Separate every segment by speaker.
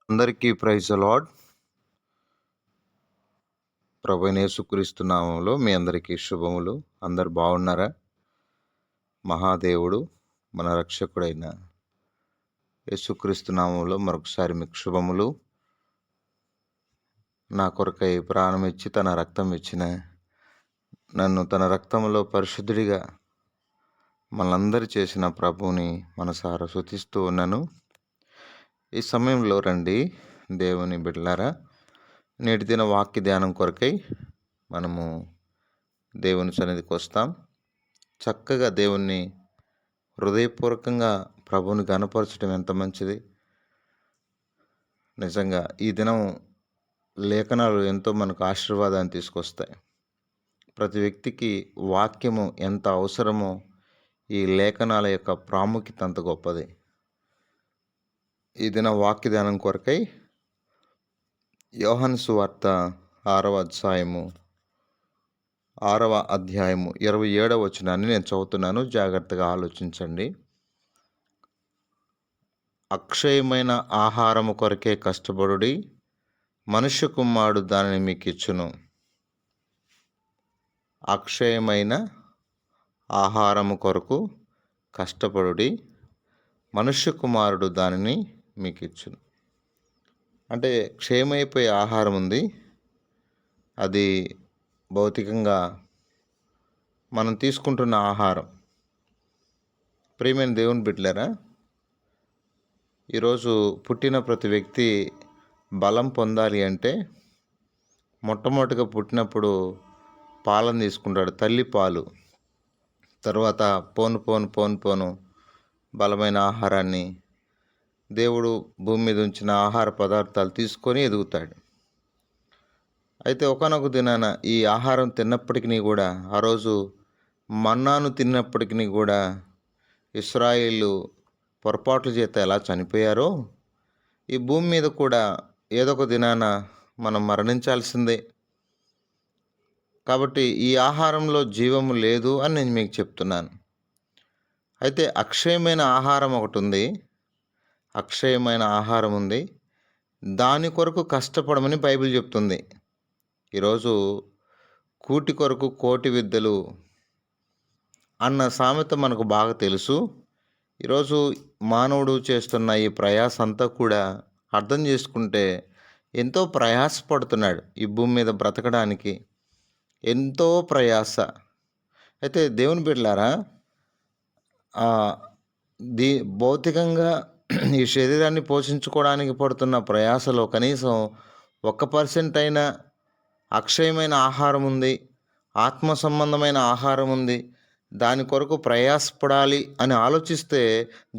Speaker 1: అందరికీ praise the lord. ప్రభువైన యేసుక్రీస్తు నామములో మీ అందరికీ శుభములు. అందరు బాగున్నారా? మహాదేవుడు మన రక్షకుడైన యేసుక్రీస్తు నామములో మరొకసారి మీకు శుభములు. నా కొరకై ప్రాణం ఇచ్చి తన రక్తం ఇచ్చిన, నన్ను తన రక్తంలో పరిశుద్ధుడిగా మనందరి చేసిన ప్రభువుని మనసారా స్తుతిస్తూ ఉన్నాను. ఈ సమయంలో రండి దేవుని బిడ్డలారా, నేటి దిన వాక్య ధ్యానం కొరకై మనము దేవుని సన్నిధికి వస్తాం. చక్కగా దేవుణ్ణి హృదయపూర్వకంగా ప్రభువుని గణపరచడం ఎంత మంచిది. నిజంగా ఈ దినం లేఖనాలు ఎంతో మనకు ఆశీర్వాదాన్ని తీసుకొస్తాయి. ప్రతి వ్యక్తికి వాక్యము ఎంత అవసరమో ఈ లేఖనాల యొక్క ప్రాముఖ్యత అంత గొప్పది. ఈ దిన వాక్య ధ్యానం కొరకై యోహాను సువార్త 6వ అధ్యాయము 27వ వచనాన్ని నేను చదువుతున్నాను. జాగ్రత్తగా ఆలోచించండి. అక్షయమైన ఆహారము కొరకే కష్టపడుడి, మనుష్య కుమారుడు దానిని మీకు ఇచ్చును. అక్షయమైన ఆహారము కొరకు కష్టపడుడి, మనుష్య కుమారుడు దానిని మీకు ఇచ్చును. అంటే క్షయమైపోయే ఆహారం ఉంది, అది భౌతికంగా మనం తీసుకుంటున్న ఆహారం. ప్రియమైన దేవుని బిడ్డలారా, ఈరోజు పుట్టిన ప్రతి వ్యక్తి బలం పొందాలి అంటే మొట్టమొదటిగా పుట్టినప్పుడు పాలను తీసుకుంటాడు, తల్లి పాలు. తర్వాత పోను బలమైన ఆహారాన్ని దేవుడు భూమి మీద ఉంచిన ఆహార పదార్థాలు తీసుకొని ఎదుగుతాడు. అయితే ఒకానొక దినాన ఈ ఆహారం తిన్నప్పటికీ కూడా, ఆ రోజు మన్నాను తిన్నప్పటికీ కూడా ఇశ్రాయేలు పొరపాట్ల చేత ఎలా చనిపోయారో, ఈ భూమి మీద కూడా ఏదో ఒక దినాన మనం మరణించాల్సిందే. కాబట్టి ఈ ఆహారంలో జీవము లేదు అని నేను మీకు చెప్తున్నాను. అయితే అక్షయమైన ఆహారం ఒకటి ఉంది, అక్షయమైన ఆహారం ఉంది, దాని కొరకు కష్టపడమని బైబిల్ చెప్తుంది. ఈరోజు కూటి కొరకు కోటి విద్యలు అన్న సామెత మనకు బాగా తెలుసు. ఈరోజు మానవుడు చేస్తున్న ఈ ప్రయాస అంతా కూడా అర్థం చేసుకుంటే ఎంతో ప్రయాసపడుతున్నాడు ఈ భూమి మీద బ్రతకడానికి, ఎంతో ప్రయాస. అయితే దేవుని బిడ్డలారా, భౌతికంగా ఈ శరీరాన్ని పోషించుకోవడానికి పడుతున్న ప్రయాసలో కనీసం 1% అయినా అక్షయమైన ఆహారం ఉంది, ఆత్మ సంబంధమైన ఆహారం ఉంది, దాని కొరకు ప్రయాసపడాలి అని ఆలోచిస్తే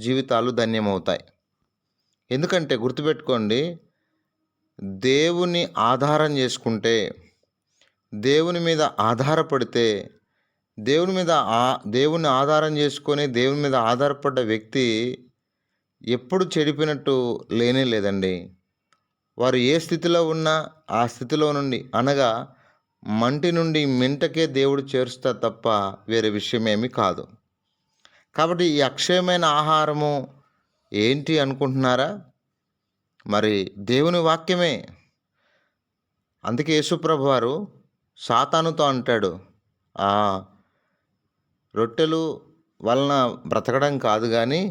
Speaker 1: జీవితాలు ధన్యమవుతాయి. ఎందుకంటే గుర్తుపెట్టుకోండి, దేవుని ఆధారం చేసుకుంటే, దేవుని మీద ఆధారపడితే, దేవుని ఆధారం చేసుకొని దేవుని మీద ఆధారపడ్డ వ్యక్తి ఎప్పుడు చెడిపోయినట్టు లేనే లేదండి. వారు ఏ స్థితిలో ఉన్నా ఆ స్థితిలో నుండి, అనగా మంటి నుండి మింటకే దేవుడు చేరుస్తారు తప్ప వేరే విషయమేమీ కాదు. కాబట్టి ఈ అక్షయమైన ఆహారము ఏంటి అనుకుంటున్నారా? మరి దేవుని వాక్యమే. అందుకే యేసుప్రభు వారు సాతానుతో అంటాడు, రొట్టెలు వలన బ్రతకడం కాదు కానీ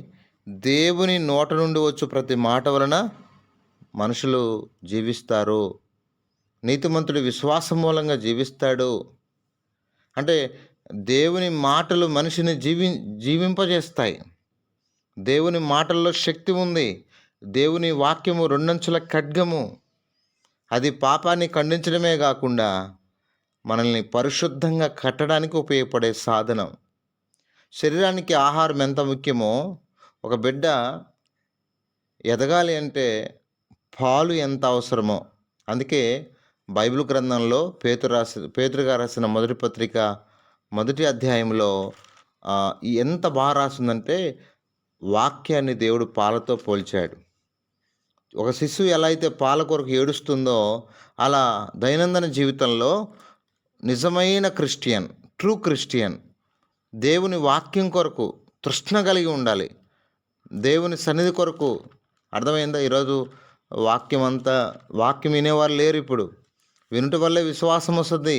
Speaker 1: దేవుని నోట నుండి వచ్చు ప్రతి మాట వలన మనుషులు జీవిస్తారు. నీతిమంతుడు విశ్వాసం మూలంగా జీవిస్తాడు. అంటే దేవుని మాటలు మనిషిని జీవింపజేస్తాయి. దేవుని మాటల్లో శక్తి ఉంది. దేవుని వాక్యము 2 అంచుల ఖడ్గము. అది పాపాన్ని ఖండించడమే కాకుండా మనల్ని పరిశుద్ధంగా కట్టడానికి ఉపయోగపడే సాధనం. శరీరానికి ఆహారం ఎంత ముఖ్యమో, ఒక బిడ్డ ఎదగాలి అంటే పాలు ఎంత అవసరమో. అందుకే బైబిల్ గ్రంథంలో పేతురు గారు రాసిన మొదటి పత్రిక 1వ అధ్యాయంలో ఎంత బాగా రాసిందంటే, వాక్యాన్ని దేవుడు పాలతో పోల్చాడు. ఒక శిశువు ఎలా అయితే పాల కొరకు ఏడుస్తుందో, అలా దైనందిన జీవితంలో నిజమైన క్రిస్టియన్, ట్రూ క్రిస్టియన్ దేవుని వాక్యం కొరకు తృష్ణ కలిగి ఉండాలి. దేవుని సన్నిధి కొరకు, అర్థమైందా? ఈరోజు వాక్యం వినేవారు లేరు ఇప్పుడు. వినుట వల్లే విశ్వాసం వస్తుంది.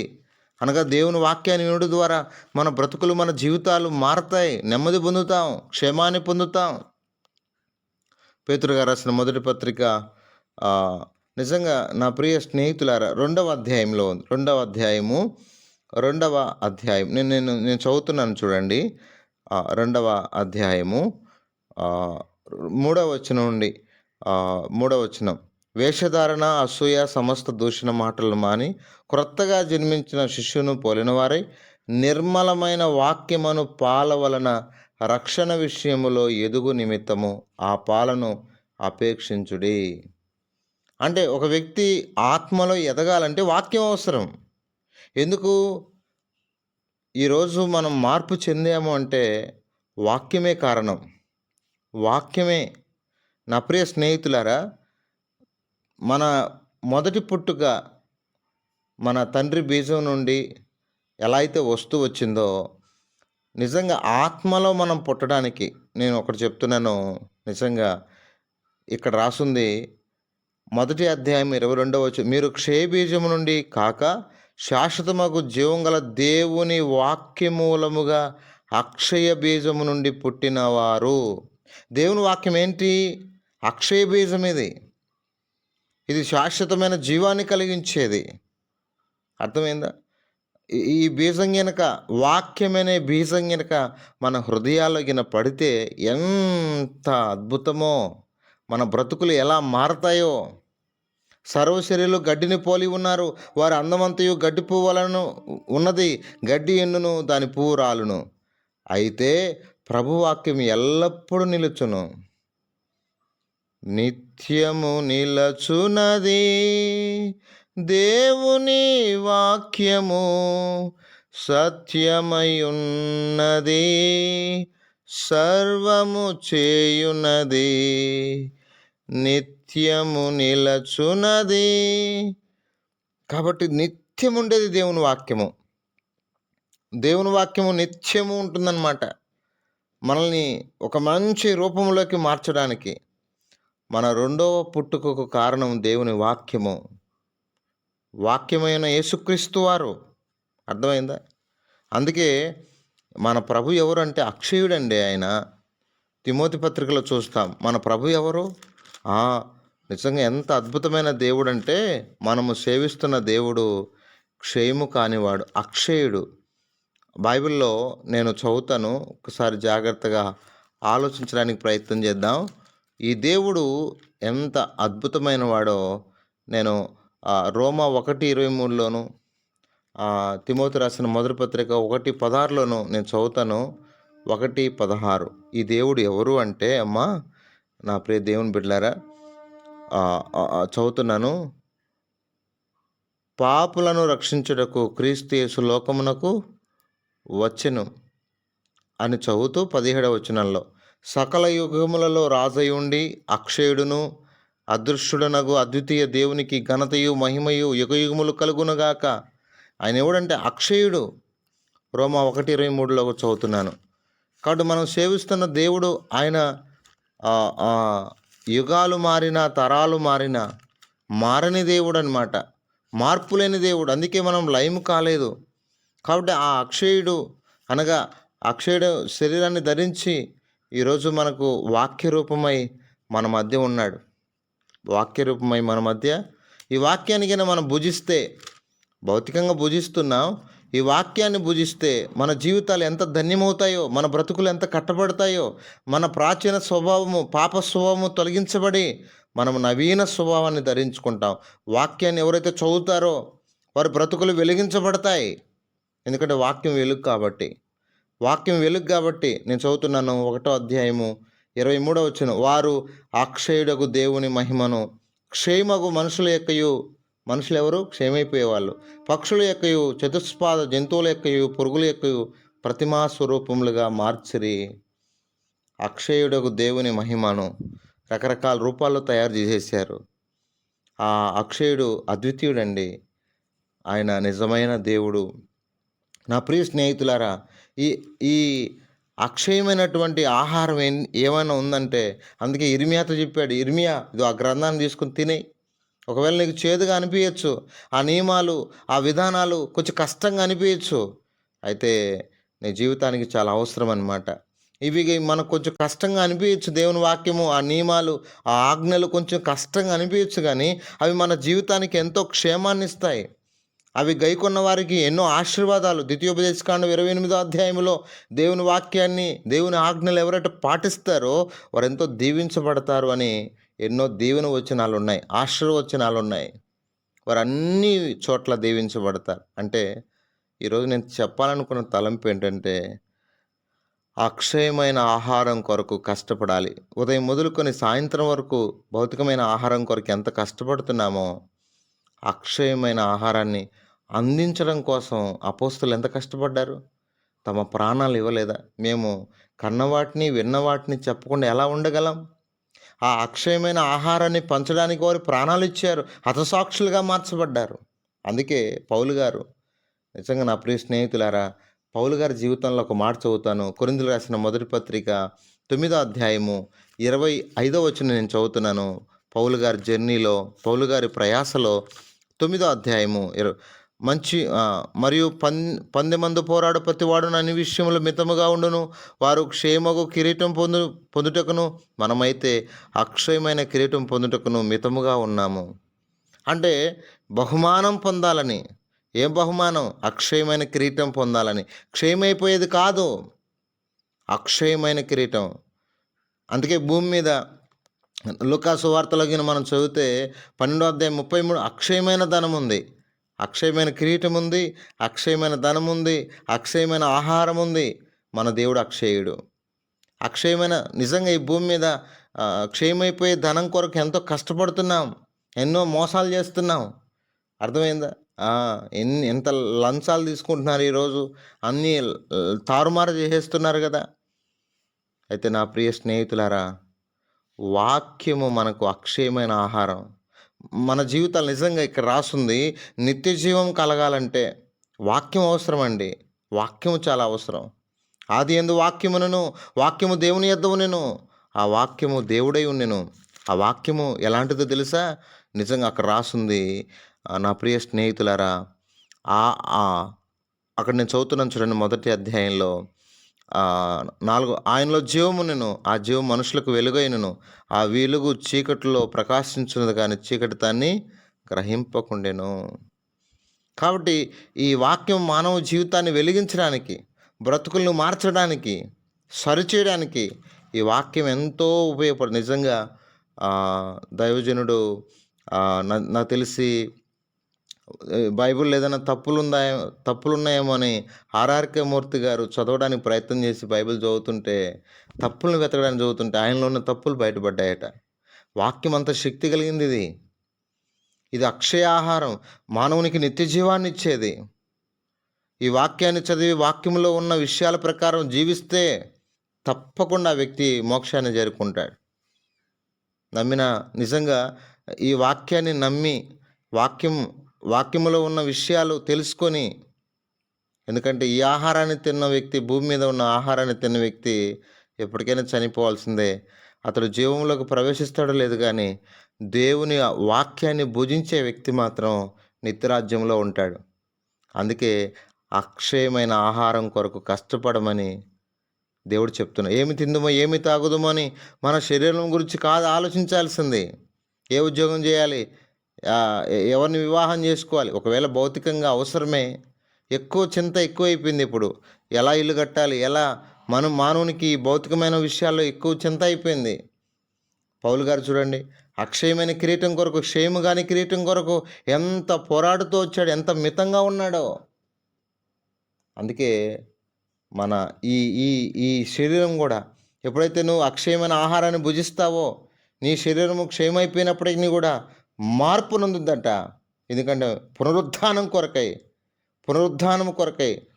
Speaker 1: అనగా దేవుని వాక్యాన్ని వినుట ద్వారా మన బ్రతుకులు, మన జీవితాలు మారతాయి, నెమ్మది పొందుతాం, క్షేమాన్ని పొందుతాం. పేతురు గారు రాసిన మొదటి పత్రిక నిజంగా నా ప్రియ స్నేహితులారా, రెండవ అధ్యాయంలో ఉంది. రెండవ అధ్యాయం నేను చదువుతున్నాను చూడండి. రెండవ అధ్యాయము 3వ వచనం నుండి 3వ వచనం. వేషధారణ, అసూయ, సమస్త దూషణ మాటలు మాని క్రొత్తగా జన్మించిన శిష్యును పోలిన వారై నిర్మలమైన వాక్యమును పాల వలన రక్షణ విషయములో ఎదుగు నిమిత్తము ఆ పాలను అపేక్షించుడి. అంటే ఒక వ్యక్తి ఆత్మలో ఎదగాలంటే వాక్యం అవసరం. ఎందుకు ఈరోజు మనం మార్పు చెందాము అంటే వాక్యమే కారణం. వాక్యమే. నా ప్రియ స్నేహితులారా, మన మొదటి పుట్టుక మన తండ్రి బీజం నుండి ఎలా అయితే వస్తూ వచ్చిందో, నిజంగా ఆత్మలో మనం పుట్టడానికి నేను ఒకటి చెప్తున్నాను. నిజంగా ఇక్కడ రాసుంది మొదటి అధ్యాయం 22వ వచనం. మీరు క్షయబీజము నుండి కాక శాశ్వతమగు జీవం గల దేవుని వాక్యమూలముగా అక్షయ బీజము నుండి పుట్టినవారు. దేవుని వాక్యం ఏంటి? అక్షయ బీజం. ఇది శాశ్వతమైన జీవాన్ని కలిగించేది. అర్థమైందా? ఈ బీజం గనక, వాక్యమనే బీజం గనక మన హృదయాల్లో పడితే ఎంత అద్భుతమో, మన బ్రతుకులు ఎలా మారతాయో. సర్వశరీరులు గడ్డిని పోలి ఉన్నారు, వారి అందమంతయు గడ్డి పువ్వులను ఉన్నది, గడ్డి ఎండును, దాని పువ్వు రాలును, అయితే ప్రభువాక్యం ఎల్లప్పుడూ నిలుచును, నిత్యము నిలచునది. దేవుని వాక్యము సత్యమై ఉన్నది, సర్వము చేయునది, నిత్యము నిలచునది. కాబట్టి నిత్యం ఉండేది దేవుని వాక్యము. దేవుని వాక్యము నిత్యము ఉంటుందన్నమాట. మనల్ని ఒక మంచి రూపంలోకి మార్చడానికి. మన రెండవ పుట్టుకకు కారణం దేవుని వాక్యము. వాక్యమైన యేసుక్రీస్తు వారు. అర్థమైందా? అందుకే మన ప్రభు ఎవరు అంటే అక్షయుడండి ఆయన. తిమోతి పత్రికలో చూస్తాం మన ప్రభు ఎవరు. నిజంగా ఎంత అద్భుతమైన దేవుడు అంటే, మనము సేవిస్తున్న దేవుడు క్షయము కానివాడు, అక్షయుడు. బైబిల్లో నేను చదువుతాను, ఒకసారి జాగ్రత్తగా ఆలోచించడానికి ప్రయత్నం చేద్దాం. ఈ దేవుడు ఎంత అద్భుతమైన వాడో నేను రోమా 1:23లోను, తిమోతి రాసిన మొదటి పత్రిక 1:16లోను నేను చదువుతాను. 1:16. ఈ దేవుడు ఎవరు అంటే, అమ్మా నా ప్రియ దేవుని బిడ్డలారా, చదువుతున్నాను. పాపులను రక్షించుటకు క్రీస్తు యేసు లోకమునకు వచ్చెను అని చదువుతూ 17వ వచనంలో, సకల యుగములలో రాజయుండి అక్షయుడును అదృశ్యుడనగు అద్వితీయ దేవునికి ఘనతయు మహిమయు యుగయుగములు కలుగునుగాక. ఆయన ఎవడంటే అక్షయుడు. రోమా 1:23లో చదువుతున్నాను. కాబట్టి మనం సేవిస్తున్న దేవుడు ఆయన యుగాలు మారినా, తరాలు మారినా మారని దేవుడు అనమాట. మార్పు లేని దేవుడు. అందుకే మనం లయము కాలేదు. కాబట్టి ఆ అక్షయుడు అనగా అక్షయుడు శరీరాన్ని ధరించి ఈరోజు మనకు వాక్యరూపమై మన మధ్య ఉన్నాడు. వాక్యరూపమై మన మధ్య. ఈ వాక్యాన్ని కన్నా మనం భుజిస్తే, భౌతికంగా భుజిస్తున్నాం, ఈ వాక్యాన్ని భుజిస్తే మన జీవితాలు ఎంత ధన్యమవుతాయో, మన బ్రతుకులు ఎంత కట్టబడతాయో, మన ప్రాచీన స్వభావము, పాప స్వభావము తొలగించబడి మనము నవీన స్వభావాన్ని ధరించుకుంటాం. వాక్యాన్ని ఎవరైతే చదువుతారో వారి బ్రతుకులు వెలిగించబడతాయి. ఎందుకంటే వాక్యం వెలుగు కాబట్టి. వాక్యం వెలుగు కాబట్టి నేను చదువుతున్నాను. 1వ అధ్యాయము 23వ వచనం. వారు అక్షయుడకు దేవుని మహిమను క్షేమగు మనుషుల యొక్కయు, మనుషులు ఎవరు? క్షేమైపోయేవాళ్ళు. పక్షుల యొక్కయు, చతుష్పాద జంతువుల యొక్కయు, పురుగుల యొక్కయు ప్రతిమా స్వరూపములుగా మార్చిరి. అక్షయుడకు దేవుని మహిమను రకరకాల రూపాల్లో తయారు చేసేసారు. ఆ అక్షయుడు అద్వితీయుడండి. ఆయన నిజమైన దేవుడు. నా ప్రియ స్నేహితులారా, ఈ అక్షయమైనటువంటి ఆహారం ఏమైనా ఉందంటే, అందుకే ఇర్మియాతో చెప్పాడు, ఇర్మియా ఇదో ఆ గ్రంథాన్ని తీసుకొని తినేయి. ఒకవేళ నీకు చేదుగా అనిపించచ్చు, ఆ నియమాలు, ఆ విధానాలు కొంచెం కష్టంగా అనిపించచ్చు, అయితే నీ జీవితానికి చాలా అవసరం అన్నమాట. ఇవి మనకు కొంచెం కష్టంగా అనిపించచ్చు, దేవుని వాక్యము, ఆ నియమాలు, ఆ ఆజ్ఞలు కొంచెం కష్టంగా అనిపించచ్చు, కానీ అవి మన జీవితానికి ఎంతో క్షేమాన్ని ఇస్తాయి. అవి గైకొన్న వారికి ఎన్నో ఆశీర్వాదాలు. ద్వితీయోపదేశకాండం 28వ అధ్యాయంలో దేవుని వాక్యాన్ని, దేవుని ఆజ్ఞలు ఎవరైతే పాటిస్తారో వారెంతో దీవించబడతారు అని ఎన్నో దీవెన వచనాలున్నాయి, ఆశీర్వచనాలున్నాయి. వారన్ని చోట్ల దీవించబడతారు. అంటే ఈరోజు నేను చెప్పాలనుకున్న తలంపు ఏంటంటే, అక్షయమైన ఆహారం కొరకు కష్టపడాలి. ఉదయం మొదలుకొని సాయంత్రం వరకు భౌతికమైన ఆహారం కొరకు ఎంత కష్టపడుతున్నామో, అక్షయమైన ఆహారాన్ని అందించడం కోసం అపోస్తలు ఎంత కష్టపడ్డారు? తమ ప్రాణాలు ఇవ్వలేదా? మేము కన్నవాటిని, విన్నవాటిని చెప్పకుండా ఎలా ఉండగలం? ఆ అక్షయమైన ఆహారాన్ని పంచడానికి వారు ప్రాణాలిచ్చారు. హతసాక్షులుగా మార్చబడ్డారు. అందుకే పౌలు గారు, నిజంగా నా ప్రియ స్నేహితులారా, పౌలు గారి జీవితంలో ఒక మాట చదువుతాను. కొరింథీయులకు రాసిన మొదటి పత్రిక 9వ అధ్యాయము 25వ వచనం నేను చదువుతున్నాను. పౌలు గారి జర్నీలో, పౌలు గారి ప్రయాసలో 9వ అధ్యాయము మరియు పందెమందు పోరాడు ప్రతివాడును అన్ని విషయములు మితముగా ఉండును, వారు క్షేమగు కిరీటం పొందుటకును, మనమైతే అక్షయమైన కిరీటం పొందుటకును మితముగా ఉన్నాము. అంటే బహుమానం పొందాలని. ఏం బహుమానం? అక్షయమైన కిరీటం పొందాలని. క్షయమైపోయేది కాదు, అక్షయమైన కిరీటం. అందుకే భూమి మీద లూకా సువార్తలో గిన మనం చదివితే 12వ అధ్యాయం 33 అక్షయమైన ధనం ఉంది, అక్షయమైన కిరీటం ఉంది, అక్షయమైన ధనం ఉంది, అక్షయమైన ఆహారం ఉంది. మన దేవుడు అక్షయుడు. అక్షయమైన, నిజంగా ఈ భూమి మీద క్షయమైపోయే ధనం కొరకు ఎంతో కష్టపడుతున్నాం, ఎన్నో మోసాలు చేస్తున్నాం. అర్థమైందా? ఎంత లంచాలు తీసుకుంటున్నారు ఈరోజు, అన్నీ తారుమారు చేసేస్తున్నారు కదా. అయితే నా ప్రియ స్నేహితులారా, వాక్యము మనకు అక్షయమైన ఆహారం. మన జీవితాలు నిజంగా ఇక్కడ రాసుంది, నిత్య జీవం కలగాలంటే వాక్యం అవసరం అండి. వాక్యము చాలా అవసరం. ఆది యందు వాక్యమునను, వాక్యము దేవుని యొద్ద ఉండెను, ఆ వాక్యము దేవుడై ఉండెను. ఆ వాక్యము ఎలాంటిదో తెలుసా? నిజంగా అక్కడ రాసుంది, నా ప్రియ స్నేహితులారా, అక్కడ నేను చదువుతున్నాను చూడండి, మొదటి అధ్యాయంలో 4 ఆయనలో జీవమునెను, ఆ జీవం మనుషులకు వెలుగైనను, ఆ వెలుగు చీకటిలో ప్రకాశించున్నది కానీ చీకటి దాన్ని గ్రహింపకుండెను. కాబట్టి ఈ వాక్యం మానవ జీవితాన్ని వెలిగించడానికి, బ్రతుకులను మార్చడానికి, సరిచేయడానికి ఈ వాక్యం ఎంతో ఉపయోగపడుతుంది. నిజంగా దైవజనుడు నాకు తెలిసి బైబిల్ ఏదైనా తప్పులున్నాయేమో అని ఆర్ఆర్కే మూర్తి గారు చదవడానికి ప్రయత్నం చేసి బైబిల్ చదువుతుంటే, తప్పులను వెతకడానికి చదువుతుంటే ఆయనలో ఉన్న తప్పులు బయటపడ్డాయట. వాక్యం అంత శక్తి కలిగింది ఇది. ఇది అక్షయ ఆహారం, మానవునికి నిత్య జీవాన్ని ఇచ్చేది. ఈ వాక్యాన్ని చదివి వాక్యంలో ఉన్న విషయాల ప్రకారం జీవిస్తే తప్పకుండా ఆ వ్యక్తి మోక్షాన్ని చేరుకుంటాడు. నిజంగా ఈ వాక్యాన్ని నమ్మి వాక్యములో ఉన్న విషయాలు తెలుసుకొని, ఎందుకంటే ఈ ఆహారాన్ని తిన్న వ్యక్తి, భూమి మీద ఉన్న ఆహారాన్ని తిన్న వ్యక్తి ఎప్పటికైనా చనిపోవాల్సిందే. అతడు జీవంలోకి ప్రవేశిస్తాడో లేదు, కానీ దేవుని వాక్యాన్ని భుజించే వ్యక్తి మాత్రం నిత్యరాజ్యంలో ఉంటాడు. అందుకే అక్షయమైన ఆహారం కొరకు కష్టపడమని దేవుడు చెప్తున్నాడు. ఏమి తిందుమో ఏమి తాగుదుమో అని మన శరీరం గురించి కాదు ఆలోచించాల్సింది. ఏ ఉద్యోగం చేయాలి, ఎవరిని వివాహం చేసుకోవాలి, ఒకవేళ భౌతికంగా అవసరమే. చింత ఎక్కువైపోయింది ఇప్పుడు. ఎలా ఇల్లు కట్టాలి, ఎలా మానవునికి భౌతికమైన విషయాల్లో ఎక్కువ చింత అయిపోయింది. పౌలు గారు చూడండి, అక్షయమైన కిరీటం కొరకు, క్షయము కాని కిరీటం కొరకు ఎంత పోరాడుతూ వచ్చాడు, ఎంత మితంగా ఉన్నాడో. అందుకే మన ఈ ఈ ఈ శరీరం కూడా, ఎప్పుడైతే నువ్వు అక్షయమైన ఆహారాన్ని భుజిస్తావో, నీ శరీరము క్షయమైపోయినప్పటికీ కూడా మార్పు నొందుద్దట. ఎందుకంటే పునరుద్ధానం కొరకై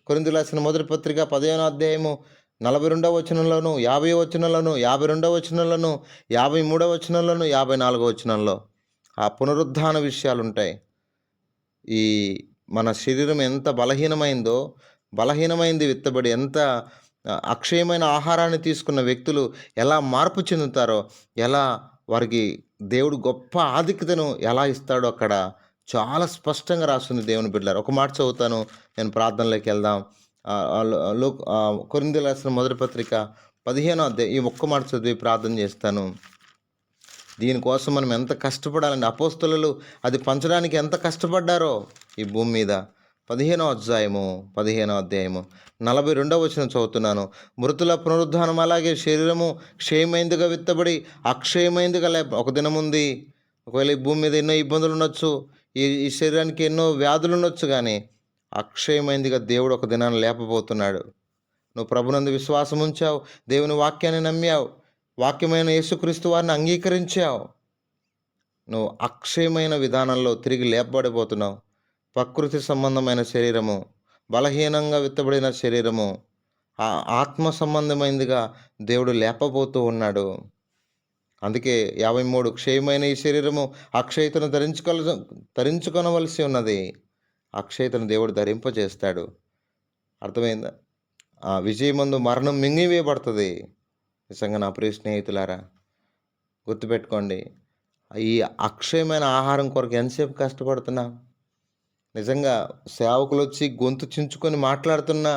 Speaker 1: కొరింథీయులకు రాసిన మొదటి పత్రిక 15వ అధ్యాయము 42వ వచనంలోను, 50వ వచనంలోను, 52వ వచనంలోను, 53వ వచనంలోను, 54వ వచనంలో ఆ పునరుద్ధాన విషయాలు ఉంటాయి. ఈ మన శరీరం ఎంత బలహీనమైంది విత్తబడి, ఎంత అక్షయమైన ఆహారాన్ని తీసుకున్న వ్యక్తులు ఎలా మార్పు చెందుతారో, ఎలా వారికి దేవుడు గొప్ప ఆధిక్యతను ఎలా ఇస్తాడో అక్కడ చాలా స్పష్టంగా రాస్తుంది దేవుని బిడ్డలారా. ఒక మాట చదువుతాను, నేను ప్రార్థనలోకెళ్దాం. కొరింథీయులకు రాసిన మొదటి పత్రిక 15వ అధ్యాయం ఈ ఒక్క మాట చదివి ప్రార్థన చేస్తాను. దీనికోసం మనం ఎంత కష్టపడాలండి. అపోస్తలులు అది పంచడానికి ఎంత కష్టపడ్డారో ఈ భూమి మీద. 15వ అధ్యాయము 42వ వచనం చదువుతున్నాను. మృతుల పునరుద్ధానం అలాగే శరీరము క్షయమైందిగా విత్తబడి అక్షయమైందిగా ఒక దినం ఉంది. ఒకవేళ ఈ భూమి మీద ఎన్నో ఇబ్బందులు ఉండొచ్చు, ఈ శరీరానికి ఎన్నో వ్యాధులు ఉండొచ్చు, కానీ అక్షయమైందిగా దేవుడు ఒక దినాన్ని లేపబోతున్నాడు. నువ్వు ప్రభునందు విశ్వాసం ఉంచావు, దేవుని వాక్యాన్ని నమ్మావు, వాక్యమైన యేసుక్రీస్తు వారిని అంగీకరించావు, నువ్వు అక్షయమైన విధానంలో తిరిగి లేపబడిపోతున్నావు. ప్రకృతి సంబంధమైన శరీరము, బలహీనంగా విత్తబడిన శరీరము ఆత్మ సంబంధమైనదిగా దేవుడు లేపబోతూ ఉన్నాడు. అందుకే 53 క్షయమైన ఈ శరీరము అక్షయతను ధరించుకొనవలసి ఉన్నది. అక్షయతను దేవుడు ధరింపజేస్తాడు. అర్థమైందా? ఆ విజయమందు మరణం మింగివేయబడుతుంది. నిజంగా నా ప్రియ స్నేహితులారా, గుర్తుపెట్టుకోండి, ఈ అక్షయమైన ఆహారం కొరకు ఎంతసేపు కష్టపడుతున్నా? నిజంగా సేవకులు వచ్చి గొంతు చించుకొని మాట్లాడుతున్నా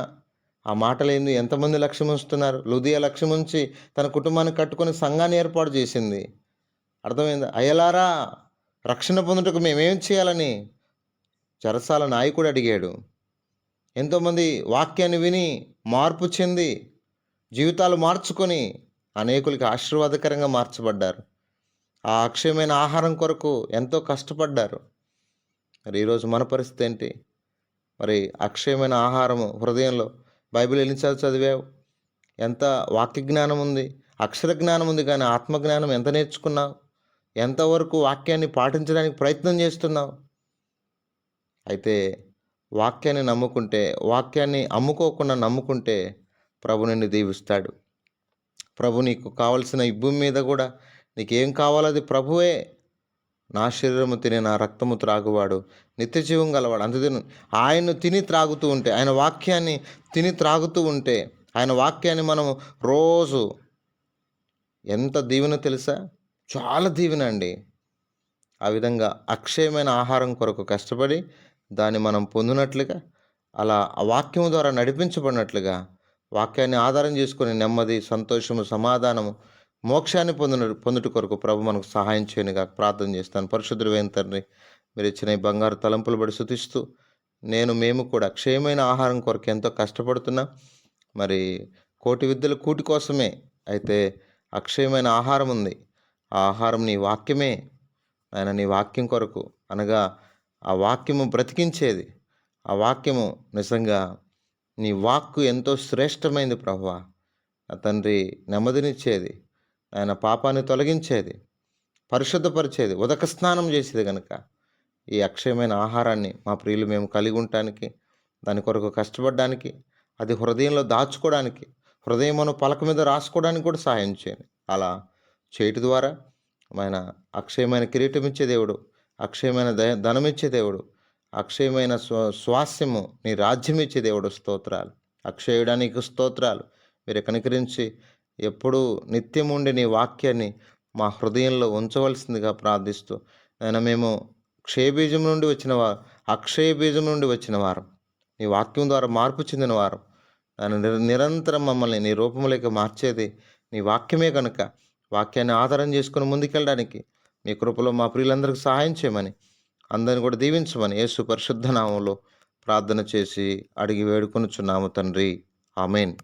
Speaker 1: ఆ మాటలేంది ఎంతమంది లక్ష్యం ఉంచుతున్నారు? లుదియా లక్ష్యం ఉంచి తన కుటుంబాన్ని కట్టుకొని సంఘాన్ని ఏర్పాటు చేసింది. అర్థమైందా? అయ్యలారా, రక్షణ పొందుటకు మేమేం చేయాలని చెరసాల నాయకుడు అడిగాడు. ఎంతోమంది వాక్యాన్ని విని మార్పు చెంది జీవితాలు మార్చుకొని అనేకులకి ఆశీర్వాదకరంగా మార్చబడ్డారు. ఆ అక్షయమైన ఆహారం కొరకు ఎంతో కష్టపడ్డారు. మరి ఈరోజు మన పరిస్థితి ఏంటి? మరి అక్షయమైన ఆహారము హృదయంలో బైబిల్ ఎన్నిసార్లు చదివావు? ఎంత వాక్య జ్ఞానం ఉంది, అక్షర జ్ఞానం ఉంది, కానీ ఆత్మజ్ఞానం ఎంత నేర్చుకున్నావు? ఎంతవరకు వాక్యాన్ని పాటించడానికి ప్రయత్నం చేస్తున్నావు? అయితే వాక్యాన్ని నమ్ముకుంటే, వాక్యాన్ని అమ్ముకోకుండా నమ్ముకుంటే ప్రభు నిన్ను దీవిస్తాడు. ప్రభు నీకు కావలసిన ఈ భూమి మీద కూడా నీకేం కావాలో అది ప్రభువే. నా శరీరము తిని నా రక్తము త్రాగువాడు నిత్య జీవం గలవాడు. అంతేను, ఆయన్ను తిని త్రాగుతూ ఉంటే, ఆయన వాక్యాన్ని తిని త్రాగుతూ ఉంటే, ఆయన వాక్యాన్ని మనం రోజు ఎంత దీవెన తెలుసా? చాలా దీవెన అండి. ఆ విధంగా అక్షయమైన ఆహారం కొరకు కష్టపడి దాన్ని మనం పొందినట్లుగా, అలా ఆ వాక్యం ద్వారా నడిపించబడినట్లుగా, వాక్యాన్ని ఆధారం చేసుకుని నెమ్మది, సంతోషము, సమాధానము, మోక్షాన్ని పొందుట కొరకు ప్రభు మనకు సహాయం చేయనుగా ప్రార్థన చేస్తాను. పరిశుద్ధుడైన తండ్రి, మీరు ఇచ్చిన ఈ బంగారు తలంపులు బడి స్తుతిస్తూ, మేము కూడా క్షయమైన ఆహారం కొరకు ఎంతో కష్టపడుతున్నాం. మరి కోటి విద్యల కూటి కోసమే, అయితే అక్షయమైన ఆహారం ఉంది. ఆ ఆహారం నీ వాక్యమే. ఆయన నీ వాక్యం కొరకు, అనగా ఆ వాక్యము బ్రతికించేది. ఆ వాక్యము నిజంగా నీ వాక్కు ఎంతో శ్రేష్టమైంది ప్రభువా. నా తండ్రి, నెమ్మదినిచ్చేది, ఆయన పాపాన్ని తొలగించేది, పరిశుద్ధపరిచేది, ఉదక స్నానం చేసేది. కనుక ఈ అక్షయమైన ఆహారాన్ని మా ప్రియులు మేము కలిగి ఉండటానికి, దాని కొరకు కష్టపడడానికి, అది హృదయంలో దాచుకోవడానికి, హృదయమును పలక మీద రాసుకోవడానికి కూడా సహాయం చేయండి. అలా చేయటి ద్వారా ఆయన అక్షయమైన కిరీటం ఇచ్చే దేవుడు, అక్షయమైన ధనం ఇచ్చే దేవుడు, అక్షయమైన స్వాస్యము నీ రాజ్యం ఇచ్చే దేవుడు. స్తోత్రాలు. అక్షయుడానికి స్తోత్రాలు. మీరు కనికరించి ఎప్పుడూ నిత్యం ఉండి నీ వాక్యాన్ని మా హృదయంలో ఉంచవలసిందిగా ప్రార్థిస్తూ, ఆయన మేము క్షయబీజం నుండి వచ్చిన వారు, అక్షయ బీజం నుండి వచ్చిన వారు, నీ వాక్యం ద్వారా మార్పు చెందిన వారు, ఆయన నిరంతరం మమ్మల్ని నీ రూపంలోకి మార్చేది నీ వాక్యమే. కనుక వాక్యాన్ని ఆధారం చేసుకుని ముందుకెళ్ళడానికి మీ కృపలో మా ప్రియులందరికీ సహాయం చేయమని, అందరిని కూడా దీవించమని యేసు పరిశుద్ధ నామంలో ప్రార్థన చేసి అడిగి వేడుకొనుచున్నాము తండ్రి. ఆమేన్.